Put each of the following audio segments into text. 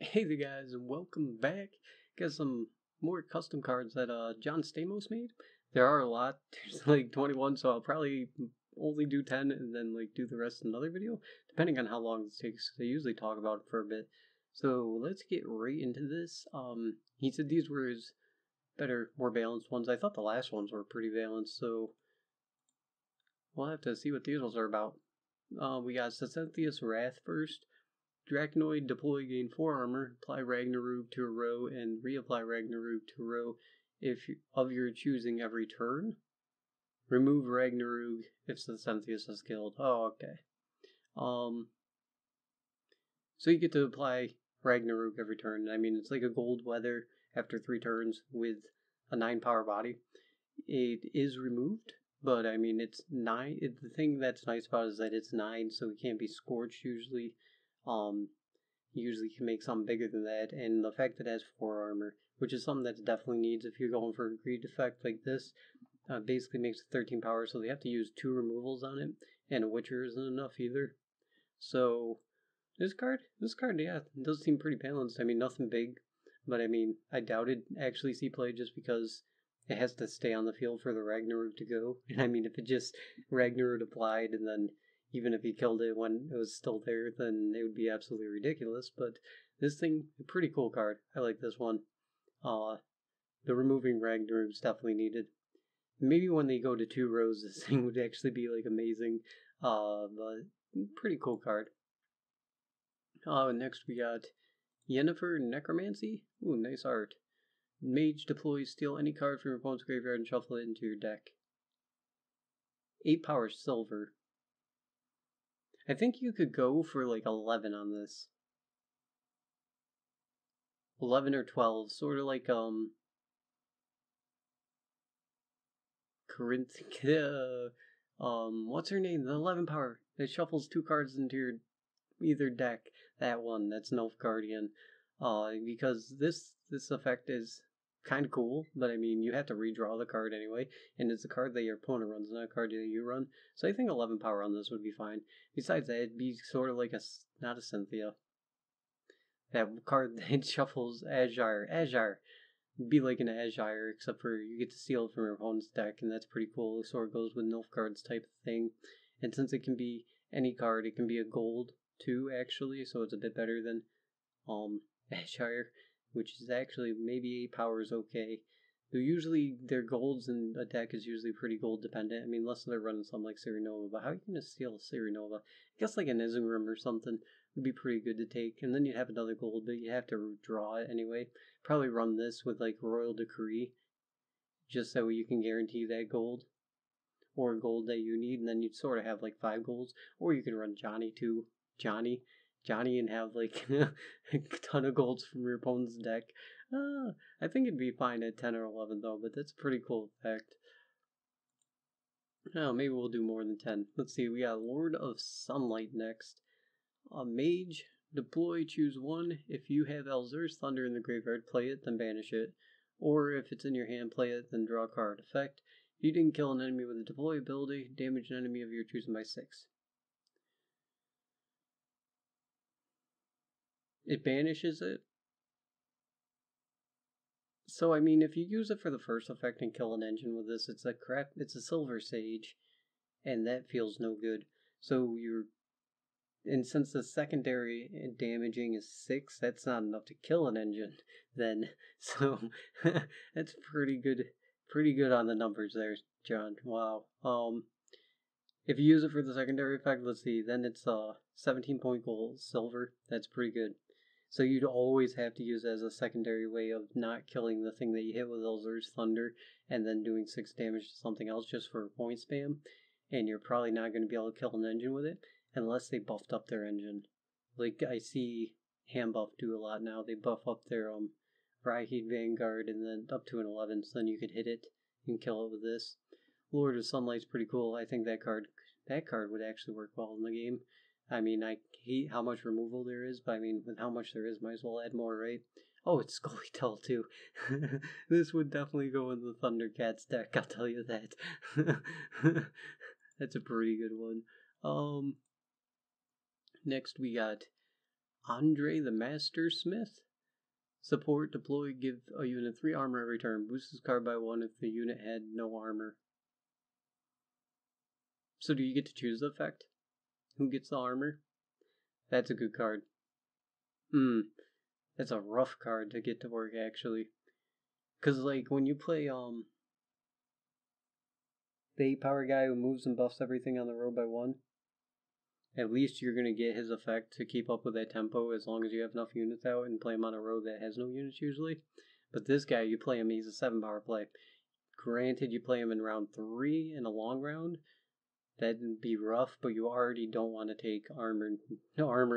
Hey there guys, and welcome back. Got some more custom cards that John Stamos made. There are a lot. There's like 21, so I'll probably only do 10 and then like do the rest in another video, depending on how long this takes. I usually talk about it for a bit. So let's get right into this. He said these were his better, more balanced ones. I thought the last ones were pretty balanced, so we'll have to see what these ones are about. We got Cynthia's Wrath first. Dracnoid, deploy, gain 4 armor, apply Ragnarok to a row, and reapply Ragnarok to a row if of your choosing every turn. Remove Ragnarok if the Cynthius is killed. Oh, okay. So you get to apply Ragnarok every turn. I mean, it's like a gold weather after 3 turns with a 9 power body. It is removed, but I mean, it's 9. The thing that's nice about it is that it's 9, so it can't be scorched usually. Usually can make something bigger than that, and the fact that it has 4 armor, which is something that definitely needs if you're going for a greed effect like this, basically makes it 13 power, so they have to use 2 removals on it, and a Witcher isn't enough either. So this card, yeah, it does seem pretty balanced. I mean, nothing big, but I mean, I doubt it actually see play just because it has to stay on the field for the Ragnarok to go. And I mean, if it just Ragnarok applied and then even if he killed it when it was still there, then it would be absolutely ridiculous. But this thing, a pretty cool card. I like this one. The removing Ragnarok is definitely needed. Maybe when they go to 2 rows, this thing would actually be like amazing. But pretty cool card. Next we got Yennefer Necromancy. Ooh, nice art. Mage deploys, steal any card from your opponent's graveyard and shuffle it into your deck. 8 power silver. I think you could go for like 11 on this. 11 or 12, sort of like Corinth what's her name? The 11 power. It shuffles 2 cards into your either deck. That one, that's Nilfgaardian. Because this effect is kind of cool, but I mean, you have to redraw the card anyway, and it's a card that your opponent runs, not a card that you run. So I think 11 power on this would be fine. Besides that, it'd be sort of like not a Cynthia. That card that shuffles Azure. It'd be like an Azure, except for you get to steal it from your opponent's deck, and that's pretty cool. It sort of goes with Nilfgaard's type of thing. And since it can be any card, it can be a gold too, actually, so it's a bit better than Azure, which is actually maybe 8 power is okay. They're usually, their golds in a deck is usually pretty gold dependent. I mean, unless they're running something like Cyrenova, but how are you going to steal Cyrenova? I guess like an Isengrim or something would be pretty good to take, and then you'd have another gold, but you have to draw it anyway. Probably run this with like Royal Decree, just so you can guarantee that gold, or gold that you need, and then you'd sort of have like 5 golds, or you could run Johnny too. Johnny and have like a ton of golds from your opponent's deck. I think it'd be fine at 10 or 11 though, but that's a pretty cool effect. Oh, maybe we'll do more than 10. Let's see, we got Lord of Sunlight next. A mage, deploy, choose 1. If you have Elzur's Thunder in the graveyard, play it, then banish it. Or if it's in your hand, play it, then draw a card. Effect, if you didn't kill an enemy with a deploy ability, damage an enemy of your choosing by 6. It banishes it. So I mean, if you use it for the first effect and kill an engine with this, it's a Silver Sage, and that feels no good. So and since the secondary damaging is 6, that's not enough to kill an engine. Then, so that's pretty good on the numbers there, John. Wow. If you use it for the secondary effect, let's see, then it's 17 point gold silver. That's pretty good. So you'd always have to use it as a secondary way of not killing the thing that you hit with Elzur's Thunder and then doing 6 damage to something else just for point spam. And you're probably not going to be able to kill an engine with it unless they buffed up their engine. Like I see Handbuff do a lot now. They buff up their Rhyhede Vanguard and then up to an 11, so then you could hit it and kill it with this. Lord of Sunlight's pretty cool. I think that card would actually work well in the game. I mean, I hate how much removal there is, but I mean, with how much there is, might as well add more, right? Oh, it's Scullytail too. This would definitely go in the Thundercats deck, I'll tell you that. That's a pretty good one. Next we got Andre the Master Smith. Support, deploy, give a unit 3 armor every turn. Boost this card by 1 if the unit had no armor. So do you get to choose the effect? Who gets the armor? That's a good card. That's a rough card to get to work, actually. Because, like, when you play, the 8 power guy who moves and buffs everything on the road by 1, at least you're going to get his effect to keep up with that tempo as long as you have enough units out and play him on a road that has no units usually. But this guy, you play him, he's a 7 power play. Granted, you play him in round 3 in a long round. That'd be rough, but you already don't want to take armor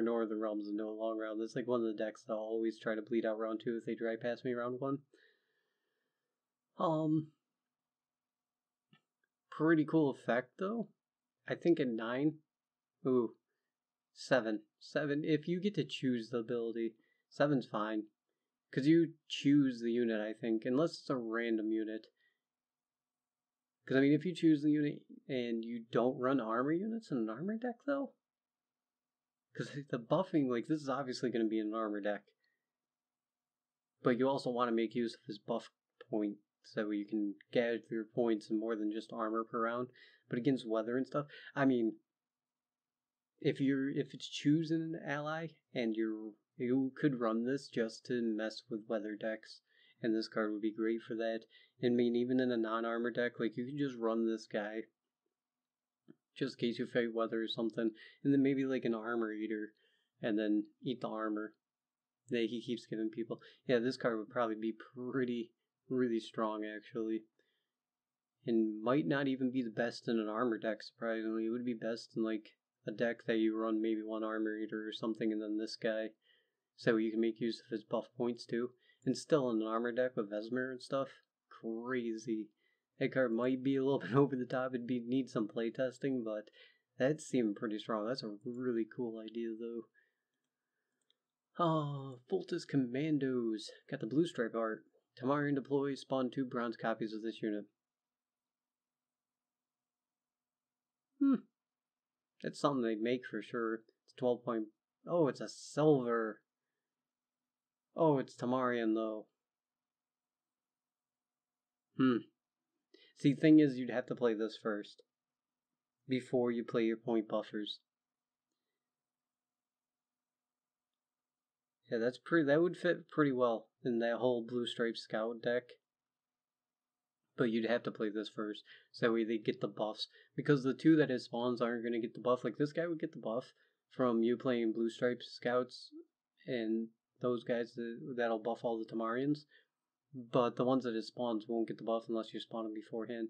Northern Realms into a long round. That's like one of the decks that I'll always try to bleed out round 2 if they drive past me round 1. Pretty cool effect though. I think at 9. Ooh. 7. 7. If you get to choose the ability, 7's fine. Because you choose the unit, I think, unless it's a random unit. Because, I mean, if you choose the unit and you don't run armor units in an armor deck, though? Because the buffing, like, this is obviously going to be in an armor deck. But you also want to make use of his buff point so you can gather your points and more than just armor per round. But against weather and stuff, I mean, if it's choosing an ally and you could run this just to mess with weather decks, and this card would be great for that. I mean, even in a non-armor deck, like, you can just run this guy just in case you fight weather or something, and then maybe like an armor eater, and then eat the armor that he keeps giving people. Yeah, this card would probably be really strong actually, and might not even be the best in an armor deck. Surprisingly, it would be best in like a deck that you run maybe one armor eater or something, and then this guy, so you can make use of his buff points too. And still in an armor deck with Vesmer and stuff, crazy. That card might be a little bit over the top. It'd need some playtesting, but that seemed pretty strong. That's a really cool idea, though. Oh, Voltus Commandos. Got the blue stripe art. Tamarian deploy, spawn 2 bronze copies of this unit. That's something they'd make for sure. It's 12 point... Oh, it's a silver. Oh, it's Tamarian, though. See, thing is, you'd have to play this first before you play your point buffers. Yeah, that would fit pretty well in that whole blue stripe scout deck. But you'd have to play this first, so that way they get the buffs. Because the 2 that it spawns aren't going to get the buff. Like, this guy would get the buff from you playing blue stripe scouts, and those guys that'll buff all the Tamarians. But the ones that it spawns won't get the buff unless you spawn them beforehand.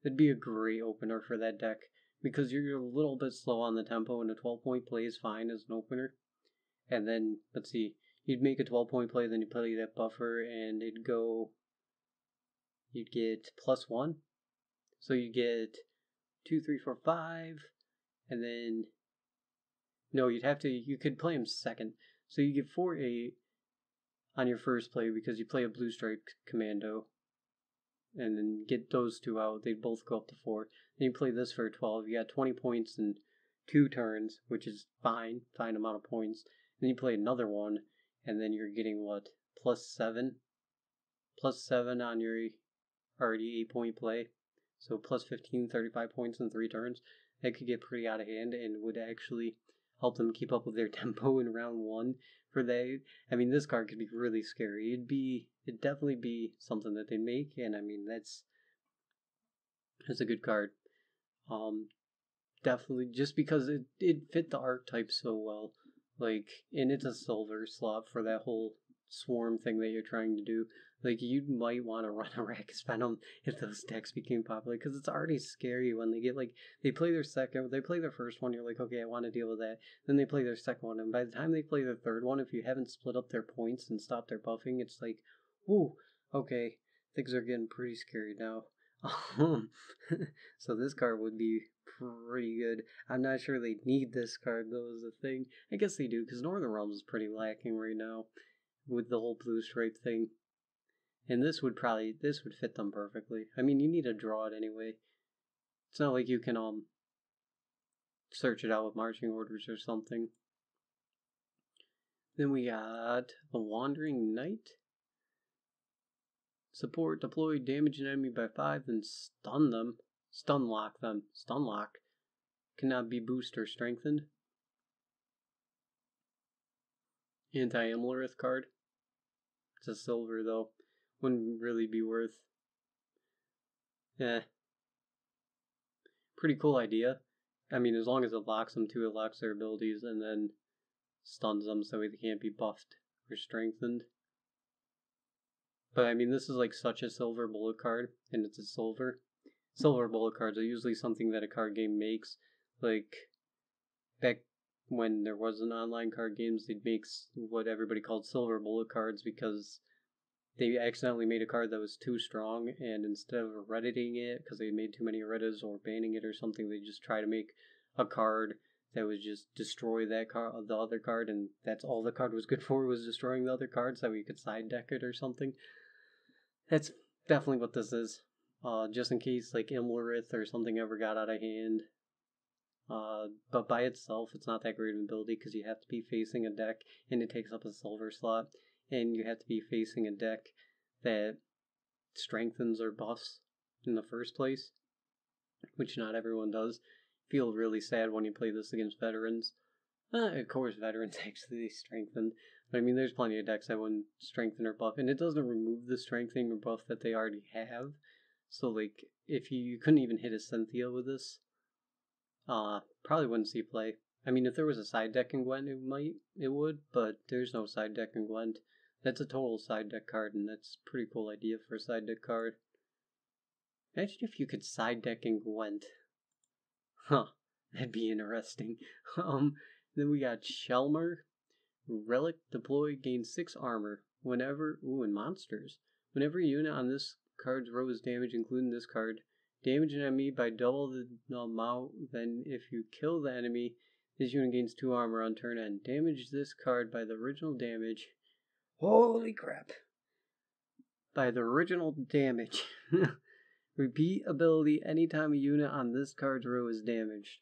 It'd be a great opener for that deck, because you're a little bit slow on the tempo, and a 12-point play is fine as an opener. And then, let's see, you'd make a 12-point play, then you play that buffer, and it'd go... You'd get +1. So you get 2, 3, 4, 5, and then... No, you could play him second. So you get 4, 8 on your first play because you play a blue stripe commando. And then get those 2 out, they'd both go up to 4. Then you play this for 12, you got 20 points in 2 turns, which is fine amount of points. Then you play another one, and then you're getting what? +7? +7 on your already 8-point play. So +15, 35 points in 3 turns. That could get pretty out of hand and would actually help them keep up with their tempo in round 1 for that. I mean, this card could be really scary. It'd definitely be something that they make, and I mean, that's a good card. Definitely, just because it fit the archetype so well. Like, and it's a silver slot for that whole swarm thing that you're trying to do. Like, you might want to run a Rakkus Venom if those decks became popular, because it's already scary when they get, like, they play their first one, you're like, okay, I want to deal with that. Then they play their second one, and by the time they play their third one, if you haven't split up their points and stopped their buffing, it's like, whoo, okay, things are getting pretty scary now. So this card would be pretty good. I'm not sure they need this card though, is the thing. I guess they do, because Northern Realms is pretty lacking right now with the whole blue stripe thing. And this would fit them perfectly. I mean, you need to draw it anyway. It's not like you can search it out with marching orders or something. Then we got the Wandering Knight. Support, deploy, damage an enemy by 5, then stun them. Stun lock them. Stun lock. Cannot be boosted or strengthened. Anti-Emlerith card. It's a silver though. Wouldn't really be worth. Pretty cool idea. I mean, as long as it locks them to, it locks their abilities and then stuns them so they can't be buffed or strengthened. But I mean, this is like such a silver bullet card, and it's a silver. Silver bullet cards are usually something that a card game makes. Like, back when there wasn't online card games, they'd make what everybody called silver bullet cards because they accidentally made a card that was too strong, and instead of redditing it, because they made too many Reddas or banning it or something, they just try to make a card that was just destroy that card, the other card, and that's all the card was good for, was destroying the other card, so we could side deck it or something. That's definitely what this is. Just in case like Imlerith or something ever got out of hand. But by itself, it's not that great of an ability because you have to be facing a deck and it takes up a silver slot, and you have to be facing a deck that strengthens or buffs in the first place, which not everyone does. Feel really sad when you play this against veterans. Of course, veterans actually strengthen, but I mean, there's plenty of decks that wouldn't strengthen or buff, and it doesn't remove the strengthening or buff that they already have. So, like, if you couldn't even hit a Cynthia with this, probably wouldn't see play. I mean, if there was a side deck in Gwent, it would, but there's no side deck in Gwent. That's a total side deck card, and that's a pretty cool idea for a side deck card. Imagine if you could side deck in Gwent. Huh, that'd be interesting. Then we got Shelmer. Relic, deploy, gain 6 armor. Whenever, and monsters. Whenever a unit on this card's row is damaged, including this card, damage an enemy by double the amount. Then if you kill the enemy, this unit gains 2 armor on turn end. Damage this card by the original damage. Holy crap. By the original damage. Repeat ability anytime a unit on this card's row is damaged.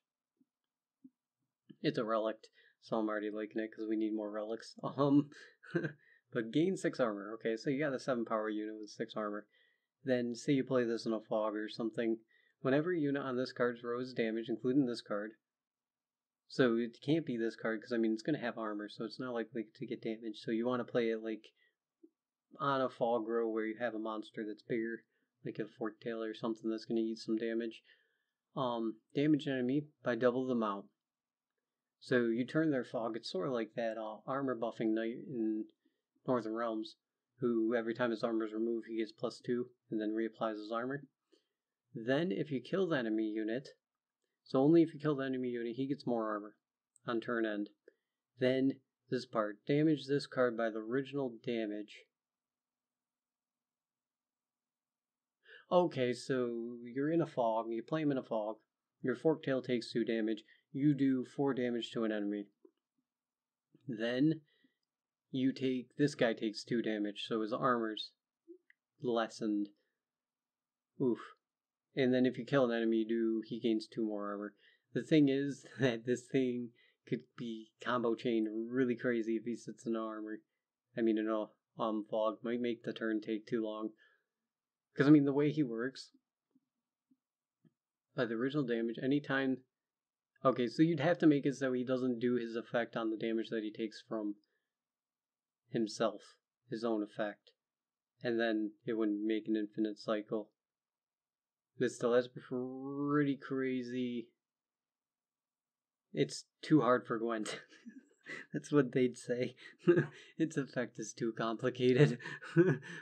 It's a relic, so I'm already liking it because we need more relics. But gain 6 armor. Okay, so you got a 7 power unit with 6 armor. Then say you play this in a fog or something. Whenever a unit on this card's row is damaged, including this card, so it can't be this card because I mean it's going to have armor, so it's not likely to get damaged. So you want to play it like on a fog row where you have a monster that's bigger, like a Forktail or something that's going to eat some damage. Damage an enemy by double the amount. So you turn their fog. It's sort of like that armor buffing knight in Northern Realms, who every time his armor is removed, he gets +2 and then reapplies his armor. Then if you kill the enemy unit, so only if you kill the enemy unit, he gets more armor on turn end. Then this part, damage this card by the original damage. Okay, so you're in a fog, you play him in a fog, your Forktail takes 2 damage, you do 4 damage to an enemy. Then this guy takes 2 damage, so his armor's lessened. Oof. And then if you kill an enemy, he gains 2 more armor. The thing is that this thing could be combo chained really crazy if he sits in armor. I mean, in a fog might make the turn take too long. Because, I mean, the way he works, by the original damage, anytime... Okay, so you'd have to make it so he doesn't do his effect on the damage that he takes from himself, his own effect. And then it wouldn't make an infinite cycle. But still, that's pretty crazy. It's too hard for Gwent. That's what they'd say. Its effect is too complicated.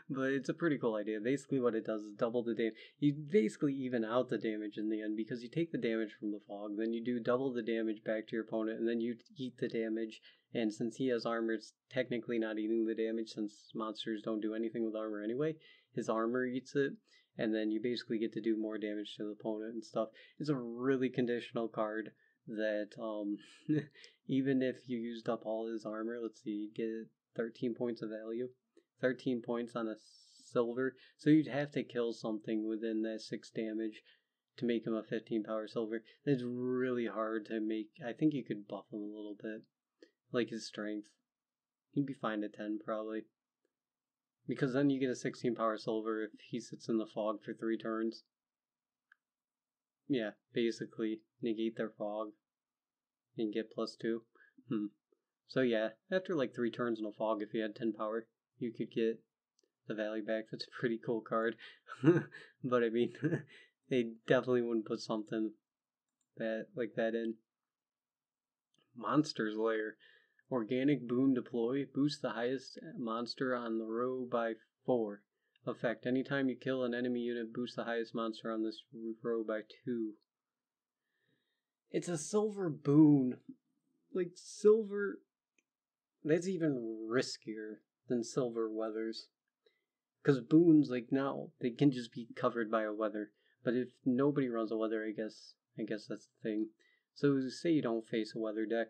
But it's a pretty cool idea. Basically what it does is double the damage. You basically even out the damage in the end because you take the damage from the fog, then you do double the damage back to your opponent, and then you eat the damage. And since he has armor, it's technically not eating the damage since monsters don't do anything with armor anyway. His armor eats it, and then you basically get to do more damage to the opponent and stuff. It's a really conditional card that even if you used up all his armor, let's see, you'd get 13 points of value. 13 points on a silver. So you'd have to kill something within that 6 damage to make him a 15 power silver. It's really hard to make. I think you could buff him a little bit. Like his strength. He'd be fine at 10 probably. Because then you get a 16 power silver if he sits in the fog for 3 turns. Yeah, basically negate their fog and get +2. So yeah, after like 3 turns in a fog, if you had 10 power, you could get the value back. That's a pretty cool card. But I mean, they definitely wouldn't put something like that in. Monster's Lair. Organic boon deploy. Boost the highest monster on the row by 4. Effect. Anytime you kill an enemy unit, boost the highest monster on this row by 2. It's a silver boon. Like, silver... That's even riskier than silver weathers. Because boons, like, now, they can just be covered by a weather. But if nobody runs a weather, I guess that's the thing. So, say you don't face a weather deck.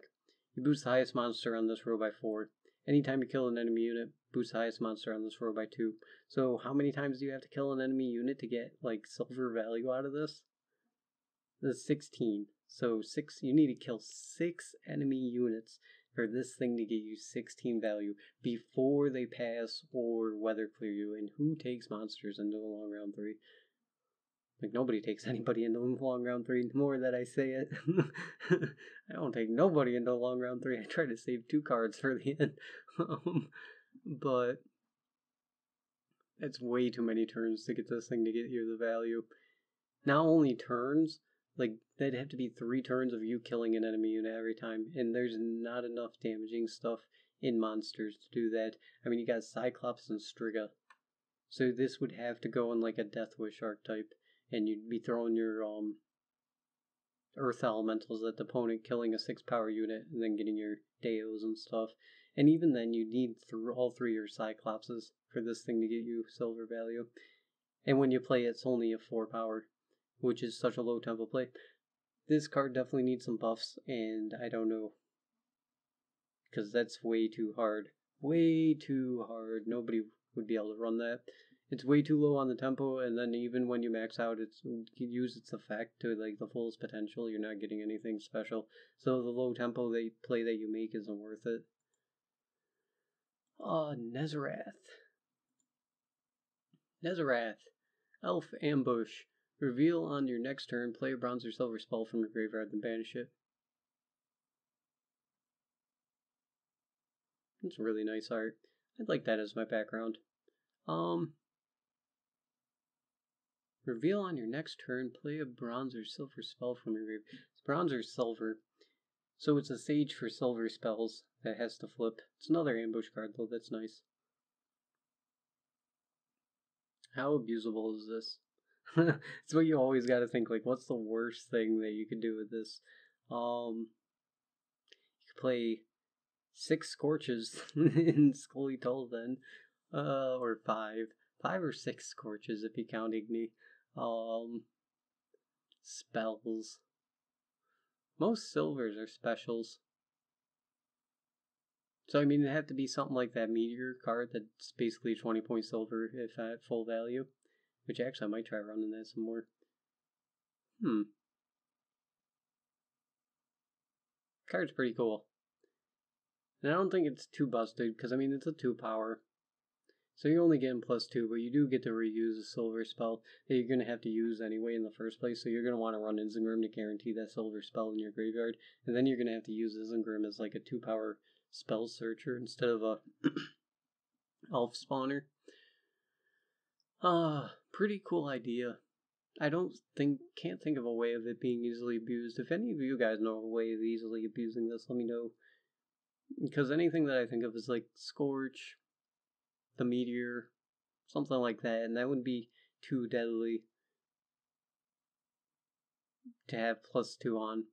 You boost the highest monster on this row by 4. Anytime you kill an enemy unit, boost the highest monster on this row by 2. So, how many times do you have to kill an enemy unit to get, like, silver value out of this? That's 16. So, you need to kill 6 enemy units for this thing to get you 16 value before they pass or weather clear you. And who takes monsters into a long round 3? Like, nobody takes anybody into a long round 3, the more that I say it. I don't take nobody into a long round 3. I try to save 2 cards for the end. But it's way too many turns to get this thing to get you the value. Not only turns, like, that'd have to be 3 turns of you killing an enemy unit every time, and there's not enough damaging stuff in monsters to do that. I mean, you got Cyclops and Striga, so this would have to go in like a Death Wish archetype, and you'd be throwing your Earth Elementals at the opponent, killing a 6 power unit, and then getting your Deos and stuff. And even then, you need all 3 your Cyclopses for this thing to get you silver value. And when you play, it's only a 4 power, which is such a low tempo play. This card definitely needs some buffs, and I don't know. Because that's way too hard. Way too hard. Nobody would be able to run that. It's way too low on the tempo, and then even when you max out, you can use its effect to like the fullest potential. You're not getting anything special. So the low tempo play that you make isn't worth it. Nezarath. Elf Ambush. Reveal on your next turn, play a bronze or silver spell from your graveyard, then banish it. It's really nice art. I'd like that as my background. Reveal on your next turn, play a bronze or silver spell from your graveyard. It's bronze or silver. So it's a sage for silver spells that has to flip. It's another ambush card though, that's nice. How abusable is this? It's what you always gotta think, like, what's the worst thing that you could do with this? You could play 6 Scorches in Scully Toll then. Or 5. 5 or 6 Scorches if you count Igni. Spells. Most silvers are specials. So, I mean, it'd have to be something like that Meteor card that's basically 20 point silver if at full value. Which actually I might try running that some more. Card's pretty cool. And I don't think it's too busted, because I mean, it's a 2 power. So you're only getting +2, but you do get to reuse a silver spell that you're going to have to use anyway in the first place. So you're going to want to run Isengrim to guarantee that silver spell in your graveyard. And then you're going to have to use Isengrim as like a 2 power spell searcher instead of a elf spawner. Pretty cool idea. I can't think of a way of it being easily abused. If any of you guys know a way of easily abusing this, let me know. Because anything that I think of is like Scorch, the Meteor, something like that, and that wouldn't be too deadly to have +2 on.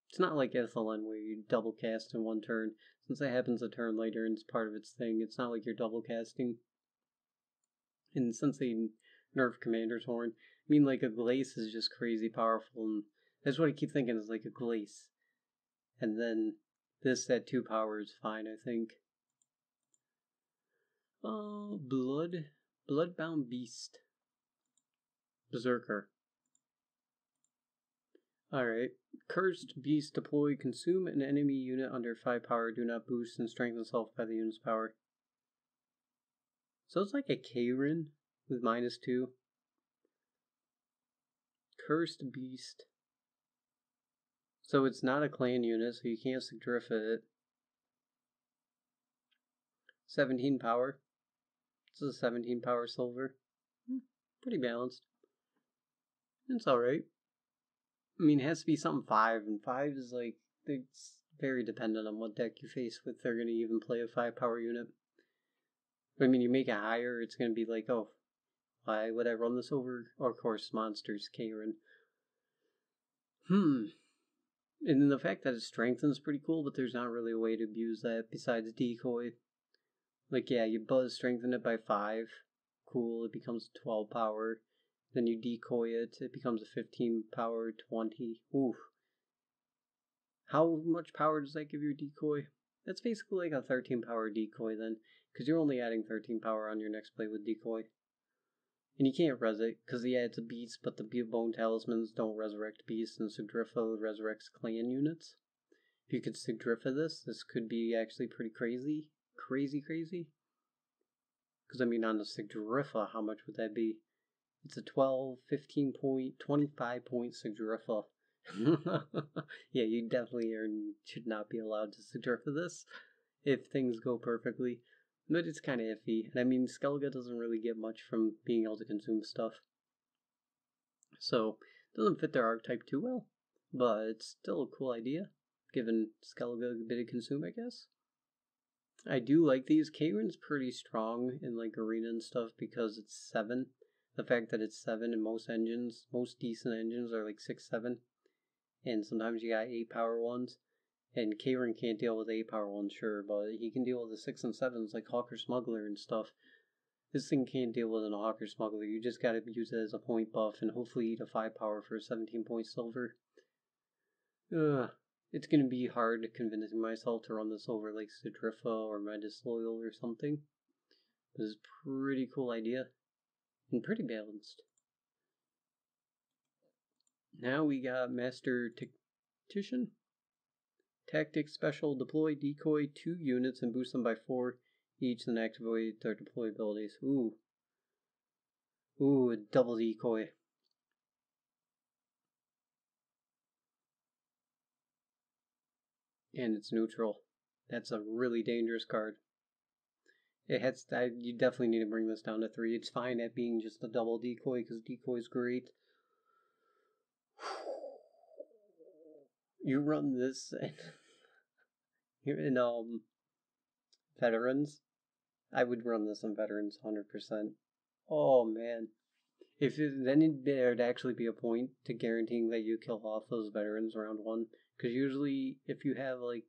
It's not like Ethelyn where you double cast in 1 turn. Since that happens a turn later and it's part of its thing, it's not like you're double casting. And since they nerf Commander's Horn, I mean, like, a Glace is just crazy powerful, and that's what I keep thinking is like a Glace. And then this at 2 power is fine, I think. Bloodbound Beast. Berserker. Alright. Cursed Beast deploy. Consume an enemy unit under 5 power. Do not boost and strengthen self by the unit's power. So it's like a Karen with -2. Cursed Beast. So it's not a clan unit, so you can't Sigdriff it. 17 power. This is a 17 power silver. Pretty balanced. It's alright. I mean, it has to be something 5, and 5 is like, it's very dependent on what deck you face with. They're going to even play a 5 power unit. But I mean, you make it higher, it's going to be like, oh, why would I run this over? Or, of course, monsters, Karen. And then the fact that it strengthens pretty cool, but there's not really a way to abuse that besides decoy. Like, yeah, you buzz strengthen it by 5. Cool, it becomes 12 power. Then you decoy it, it becomes a 15 power, 20. Oof. How much power does that give your decoy? That's basically like a 13 power decoy then, because you're only adding 13 power on your next play with decoy. And you can't res it, because yeah, it's a beast, but the bone talismans don't resurrect beasts, and Sigdrifa resurrects clan units. If you could Sigdrifa this could be actually pretty crazy. Crazy. Because I mean, on the Sigdrifa, how much would that be? It's a 12, 15 point, 25 point Sigdrifa. Yeah, you definitely should not be allowed to Sigdrifa this if things go perfectly. But it's kind of iffy. And I mean, Skellige doesn't really get much from being able to consume stuff. So, it doesn't fit their archetype too well. But it's still a cool idea, given Skellige a bit of consume, I guess. I do like these. Karen's pretty strong in like arena and stuff because it's 7. The fact that it's 7 in most engines, most decent engines are like 6, 7. And sometimes you got 8 power ones. And Karen can't deal with 8 power ones, sure, but he can deal with the 6 and 7s like Hawker Smuggler and stuff. This thing can't deal with a Hawker Smuggler. You just gotta use it as a point buff and hopefully eat a 5 power for a 17 point silver. It's gonna be hard convincing myself to run this over like Sidrifa or my Disloyal or something. This is a pretty cool idea. And pretty balanced. Now we got Master Tactician. Tactics special, deploy decoy 2 units and boost them by 4 each, then activate their deploy abilities. Ooh, a double decoy. And it's neutral. That's a really dangerous card. You definitely need to bring this down to 3. It's fine at being just a double decoy because decoy's great. You run this and you're in veterans. I would run this on veterans 100%. Oh man. Then there'd actually be a point to guaranteeing that you kill off those veterans round 1. Because usually if you have like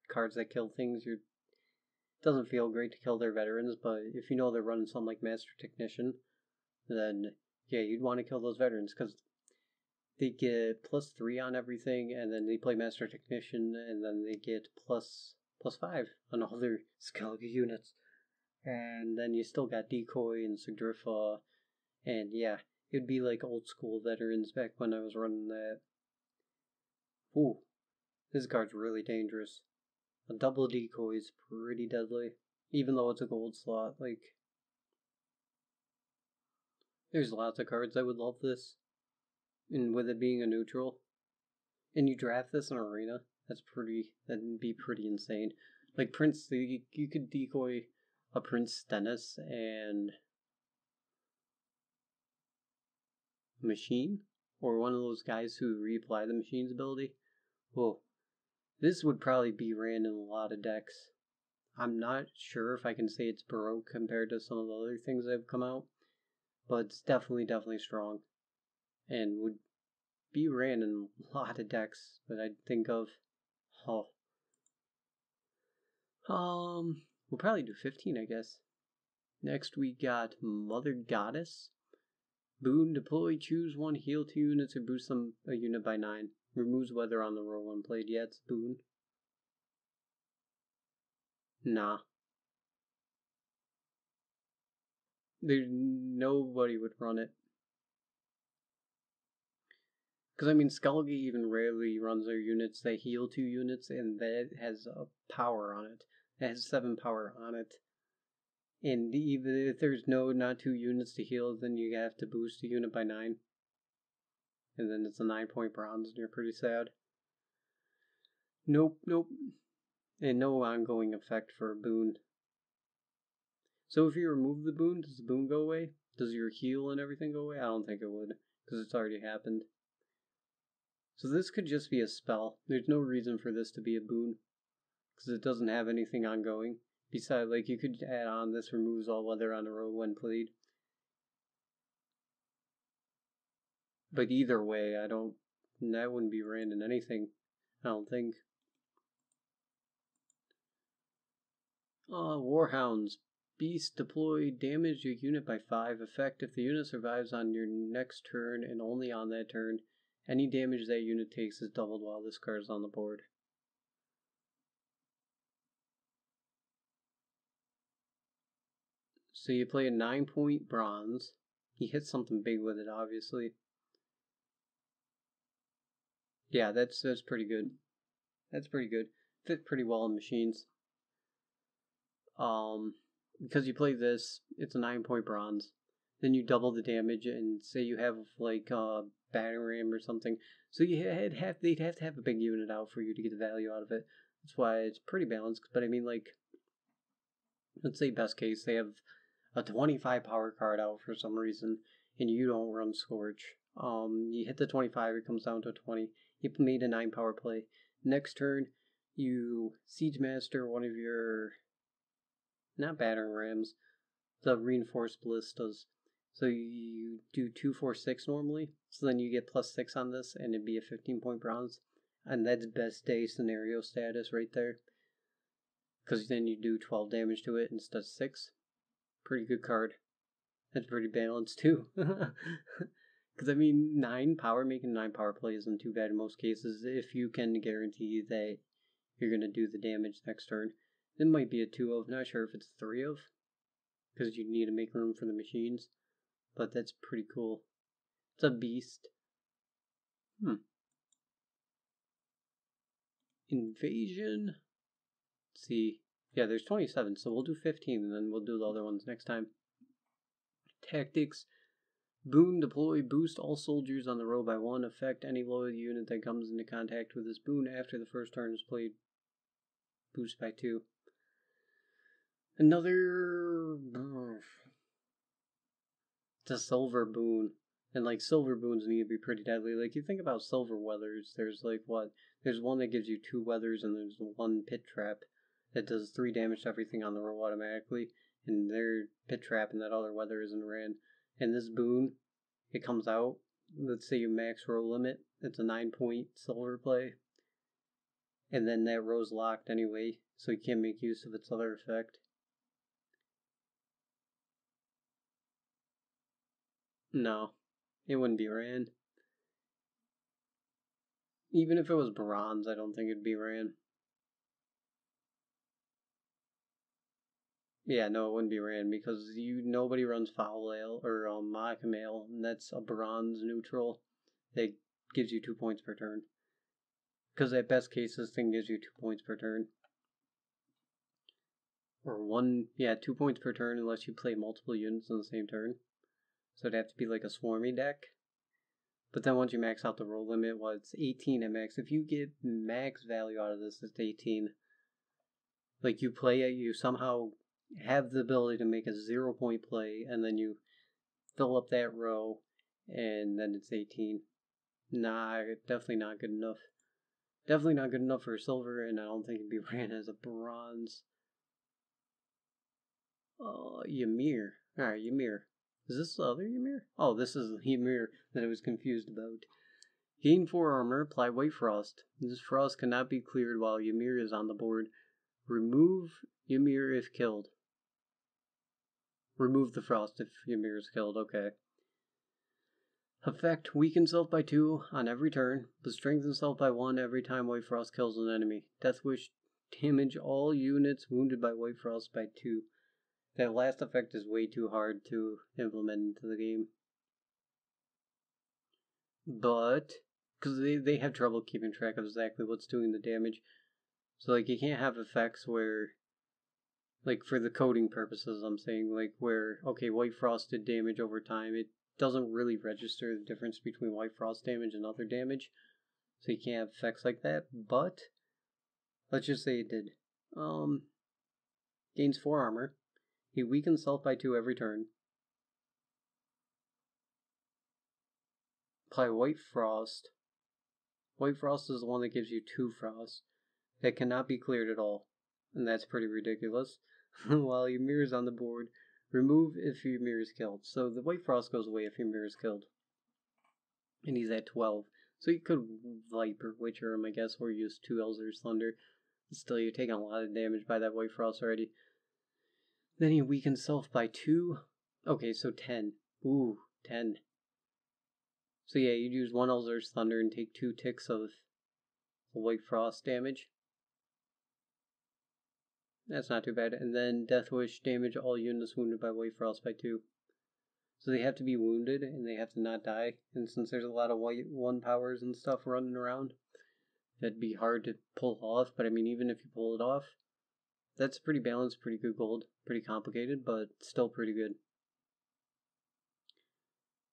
cards that kill things, it doesn't feel great to kill their veterans, but if you know they're running something like Master Technician, then yeah, you'd want to kill those veterans because they get +3 on everything, and then they play Master Technician, and then they get +5 on all their Skellige units. And then you still got Decoy and Sigdrifa, and yeah, it'd be like old school veterans back when I was running that. Ooh, this card's really dangerous. A double decoy is pretty deadly, even though it's a gold slot. Like, there's lots of cards that would love this. And with it being a neutral, and you draft this in arena, that'd be pretty insane. Like Prince, you could decoy a Prince Stennis and Machine, or one of those guys who reapply the Machine's ability. Well, this would probably be ran in a lot of decks. I'm not sure if I can say it's Baroque compared to some of the other things that have come out, but it's definitely strong, and would be ran in a lot of decks that I'd think of. Oh. We'll probably do 15, I guess. Next we got Mother Goddess. Boon, deploy, choose 1, heal 2 units, or boost a unit by 9. Removes weather on the roll when played. Yeah, it's Boon. Nah. Nobody would run it. Because, I mean, Skellige even rarely runs their units that heal 2 units, and that has a power on it. It has 7 power on it. And even if there's not 2 units to heal, then you have to boost a unit by 9. And then it's a 9-point bronze, and you're pretty sad. Nope. And no ongoing effect for a boon. So if you remove the boon, does the boon go away? Does your heal and everything go away? I don't think it would, because it's already happened. So this could just be a spell. There's no reason for this to be a boon, because it doesn't have anything ongoing. Besides, like, you could add on, this removes all weather on a row when played. But either way, that wouldn't be ran in anything, I don't think. Warhounds. Beast, deploy, damage your unit by 5. Effect, if the unit survives on your next turn and only on that turn, any damage that unit takes is doubled while this card is on the board. So you play a 9-point bronze. He hits something big with it, obviously. Yeah, that's pretty good. That's pretty good. Fit pretty well in machines. Because you play this, it's a 9-point bronze. Then you double the damage, and say you have like a battering ram or something. So they'd have to have a big unit out for you to get the value out of it. That's why it's pretty balanced. But I mean, like, let's say best case, they have a 25 power card out for some reason, and you don't run Scorch. You hit the 25, it comes down to 20. You made a 9 power play. Next turn, you Siege Master one of your, not battering rams, the reinforced ballistas. So you do 2, 4, 6 normally. So then you get +6 on this, and it'd be a 15-point bronze. And that's best day scenario status right there. Because then you do 12 damage to it instead of 6. Pretty good card. That's pretty balanced too. Because I mean, making 9 power play isn't too bad in most cases if you can guarantee that you're going to do the damage next turn. It might be a 2 of, not sure if it's 3 of, because you need to make room for the machines. But that's pretty cool. It's a beast. Invasion. Let's see. Yeah, there's 27, so we'll do 15 and then we'll do the other ones next time. Tactics. Boon, deploy, boost all soldiers on the row by 1. Effect, any loyal unit that comes into contact with this boon after the first turn is played, boost by 2. Another... It's a silver boon. And, like, silver boons need to be pretty deadly. Like, you think about silver weathers, there's, like, what? There's one that gives you 2 weathers, and there's 1 pit trap that does 3 damage to everything on the row automatically. And their pit trap and that other weather isn't ran. And this boon, it comes out, let's say you max row limit, it's a 9-point silver play. And then that row's locked anyway, so you can't make use of its other effect. No, it wouldn't be ran. Even if it was bronze, I don't think it'd be ran. Yeah, no, it wouldn't be ran because nobody runs Foul Ale or Modicum Ale, and that's a bronze neutral that gives you 2 points per turn. Because at best case, this thing gives you 2 points per turn. Or 2 points per turn unless you play multiple units in the same turn. So it'd have to be like a swarmy deck. But then once you max out the roll limit, it's 18 at max. If you get max value out of this, it's 18. Like, you play it, you somehow have the ability to make a 0-point play, and then you fill up that row, and then it's 18. Nah, definitely not good enough. Definitely not good enough for a silver, and I don't think it'd be ran as a bronze. Ymir. Alright, Ymir. Is this the other Ymir? Oh, this is the Ymir that I was confused about. Gain 4 armor, apply White Frost. This frost cannot be cleared while Ymir is on the board. Remove Ymir if killed. Remove the frost if Ymir is killed, okay. Effect, weaken self by 2 on every turn, but strengthen self by 1 every time White Frost kills an enemy. Death Wish, damage all units wounded by White Frost by 2. That last effect is way too hard to implement into the game. But because they have trouble keeping track of exactly what's doing the damage. So like you can't have effects where, like for the coding purposes, I'm saying like where okay, White Frost did damage over time. It doesn't really register the difference between White Frost damage and other damage, so you can't have effects like that. But let's just say it did. Gains 4 armor. He weakens self by 2 every turn. Apply White Frost. White Frost is the one that gives you 2 frost. That cannot be cleared at all. And that's pretty ridiculous. While Ymir is on the board, remove if Ymir is killed. So the White Frost goes away if Ymir is killed. And he's at 12. So you could Viper Witcher him, I guess, or use 2 Elzer's Thunder. Still, you're taking a lot of damage by that White Frost already. Then he weakens self by 2. Okay, so 10. Ooh, 10. So yeah, you'd use 1 Elzer's Thunder and take 2 ticks of the White Frost damage. That's not too bad. And then Death Wish, damage all units wounded by White Frost by 2. So they have to be wounded and they have to not die. And since there's a lot of white 1 powers and stuff running around, that'd be hard to pull off. But I mean, even if you pull it off, that's pretty balanced, pretty good gold. Pretty complicated, but still pretty good.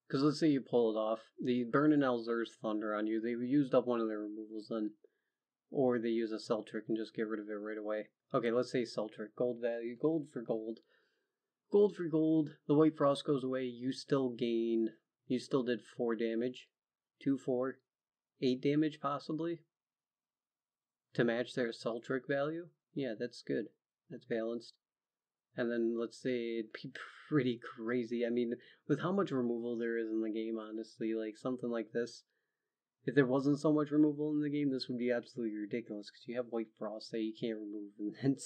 Because let's say you pull it off, the Burn and Elzer's Thunder on you, they've used up one of their removals then. Or they use a Cell Trick and just get rid of it right away. Okay, let's say Cell Trick. Gold value. Gold for gold. Gold for gold. The White Frost goes away. You still gain... You still did 4 damage. 2, 4. 8 damage, possibly. To match their Cell Trick value. Yeah, that's good. That's balanced. And then, let's say, it'd be pretty crazy. I mean, with how much removal there is in the game, honestly, like, something like this... If there wasn't so much removal in the game, this would be absolutely ridiculous, because you have White Frost that you can't remove, and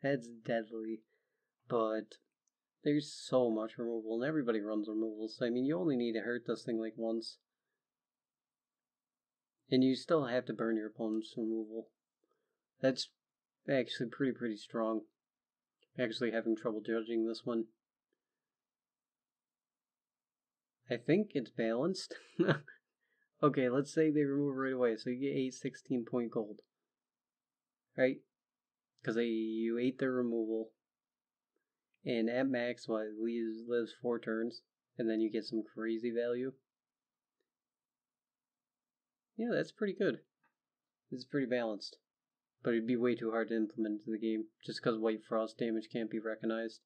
that's deadly. But there's so much removal, and everybody runs removal, so I mean, you only need to hurt this thing like once. And you still have to burn your opponent's removal. That's actually pretty strong. I'm actually having trouble judging this one. I think it's balanced. Okay, let's say they remove it right away, so you get 8 16-point gold. Right? Because you ate their removal. And at max, what, lives 4 turns. And then you get some crazy value. Yeah, that's pretty good. It's pretty balanced. But it'd be way too hard to implement into the game, just because White Frost damage can't be recognized.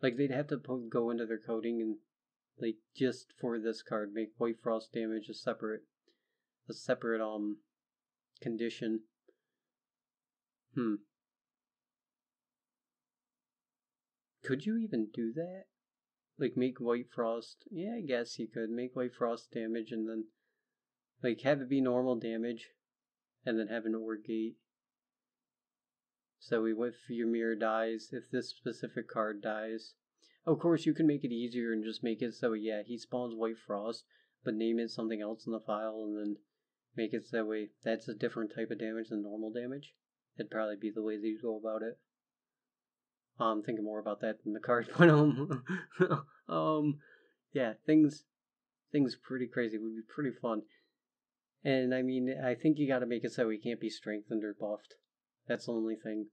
Like, they'd have to go into their coding and, like, just for this card, make White Frost damage a separate condition. Could you even do that? Like, make White Frost... Yeah, I guess you could. Make White Frost damage and then, like, have it be normal damage. And then have an OR gate. So if Ymir dies, if this specific card dies... Of course, you can make it easier and just make it so, yeah, he spawns White Frost, but name it something else in the file and then make it so that way that's a different type of damage than normal damage. That'd probably be the way they'd go about it. I'm thinking more about that than the card, but yeah, things pretty crazy. It would be pretty fun. And I mean, I think you gotta make it so he can't be strengthened or buffed. That's the only thing.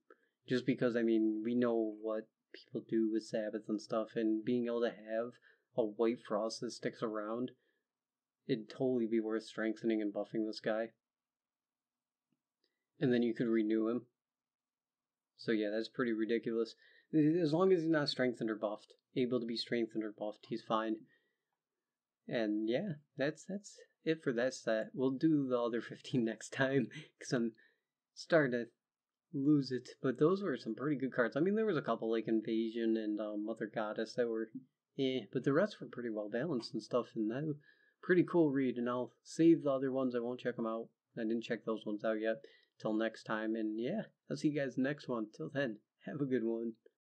Just because, I mean, we know what people do with Sabbath and stuff, and being able to have a White Frost that sticks around, it'd totally be worth strengthening and buffing this guy. And then you could renew him. So yeah, that's pretty ridiculous. As long as he's not strengthened or buffed, able to be strengthened or buffed, he's fine. And yeah, that's it for that set. We'll do the other 15 next time, because I'm starting to lose it. But those were some pretty good cards. I mean, there was a couple like Invasion and Mother Goddess that were but the rest were pretty well balanced and stuff, and that was pretty cool read. And I'll save the other ones. I won't check them out. I didn't check those ones out yet till next time. And yeah, I'll see you guys next one. Till then, have a good one.